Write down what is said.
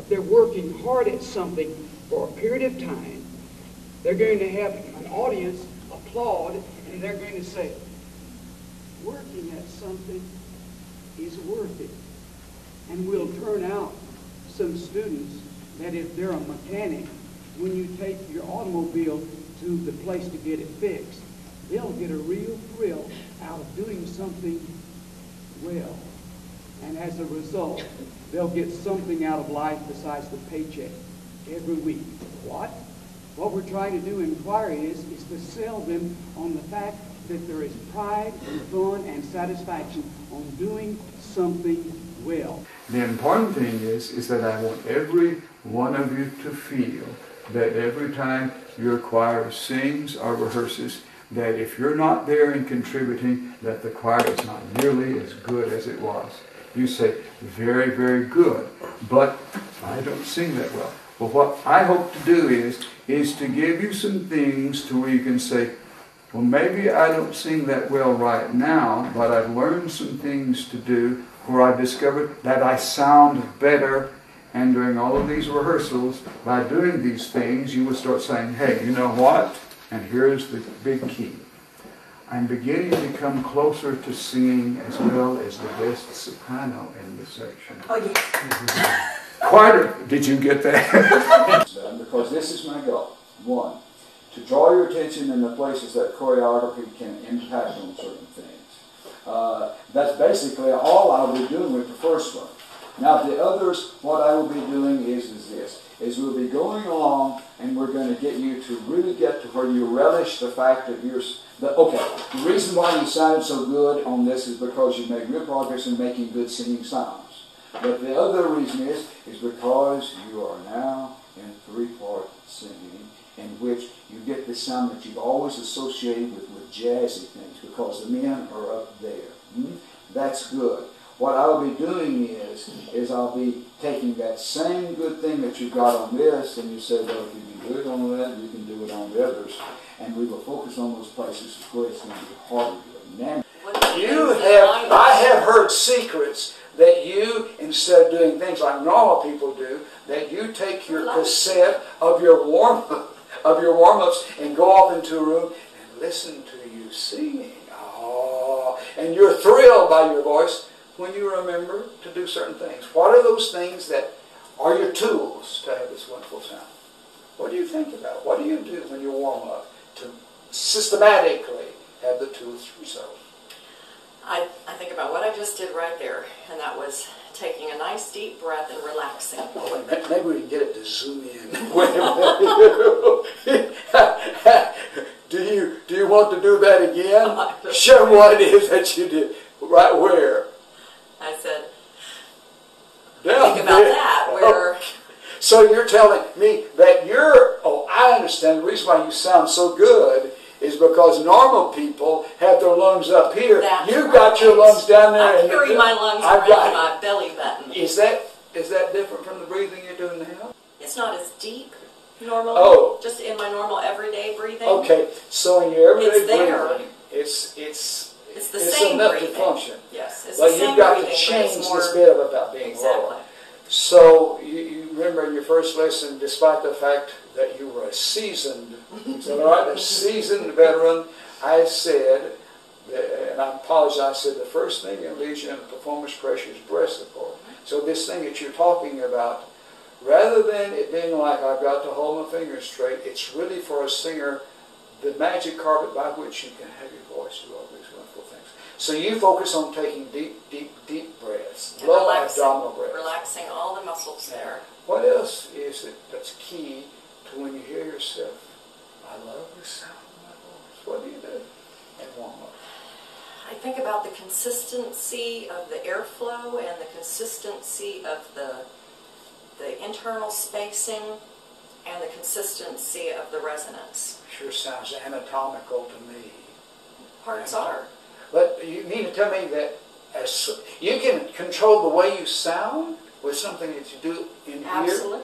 they're working hard at something for a period of time, they're going to have an audience applaud, and they're going to say, working at something is worth it. And we'll turn out some students that if they're a mechanic, when you take your automobile to the place to get it fixed, they'll get a real thrill out of doing something well. And as a result, they'll get something out of life besides the paycheck every week. What? What we're trying to do in choir is to sell them on the fact that there is pride and fun and satisfaction on doing something well. The important thing is that I want every one of you to feel that every time your choir sings or rehearses, that if you're not there and contributing, that the choir is not nearly as good as it was. You say, very, very good, but I don't sing that well. Well, what I hope to do is to give you some things to where you can say, well, maybe I don't sing that well right now, but I've learned some things to do where I've discovered that I sound better. And during all of these rehearsals, by doing these things, you will start saying, hey, you know what? And here's the big key. I'm beginning to come closer to singing as well as the best soprano in the section. Oh, yes. Did you get that? Because this is my goal. One, to draw your attention in the places that choreography can impact on certain things. That's basically all I'll be doing with the first one. Now the others, what I will be doing is we'll be going along and we're going to get you to really get to where you relish the fact that the reason why you sounded so good on this is because you made real progress in making good singing sounds. But the other reason is because you are now in three-part singing, in which you get the sound that you've always associated with jazzy things, because the men are up there. That's good. What I'll be doing is I'll be taking that same good thing that you got on this, and you say, well, if you can do it on that, you can do it on the others. And we will focus on those places where it's going to be harder to do it. I have heard secrets that you, instead of doing things like normal people do, that you take your cassette of your warm-ups and go off into a room and listen to you singing. Oh, and you're thrilled by your voice when you remember to do certain things. What are those things that are your tools to have this wonderful sound? What do you think about? What do you do when you warm up to systematically have the tools yourself? I think about what I just did right there, and that was taking a nice deep breath and relaxing. Oh, wait a minute. Maybe we can get it to zoom in. Wait a minute. Do you want to do that again? Show what it is that you did. Right where? I said, Down think about there. that. Where? So you're telling me that I understand the reason why you sound so good is because normal people have their lungs up here. You've got your lungs down there. I carry my lungs around my belly button. Is that different from the breathing you're doing now? It's not as deep normally. Oh. Just in my normal everyday breathing. Okay, so in your everyday breathing, it's the it's same enough breathing. to function. Yes, it's but the same you've got breathing, to change more, this bit about being exactly. lower. So you remember in your first lesson, despite the fact that you were a seasoned, is that right? A seasoned veteran, I said, and I apologize, I said the first thing that leads you into performance pressure is breast support. So this thing that you're talking about, rather than it being like I've got to hold my fingers straight, it's really for a singer the magic carpet by which you can have your voice do all these wonderful things. So you focus on taking deep, deep, deep breaths, and low abdominal breaths. Relaxing all the muscles there. What else is it that's key to when you hear yourself, I love the sound of my voice? What do you do in warm-up? I think about the consistency of the airflow and the consistency of the internal spacing and the consistency of the resonance. Sure sounds anatomical to me. Parts are. But you mean to tell me that you can control the way you sound with something that you do in here? Absolutely.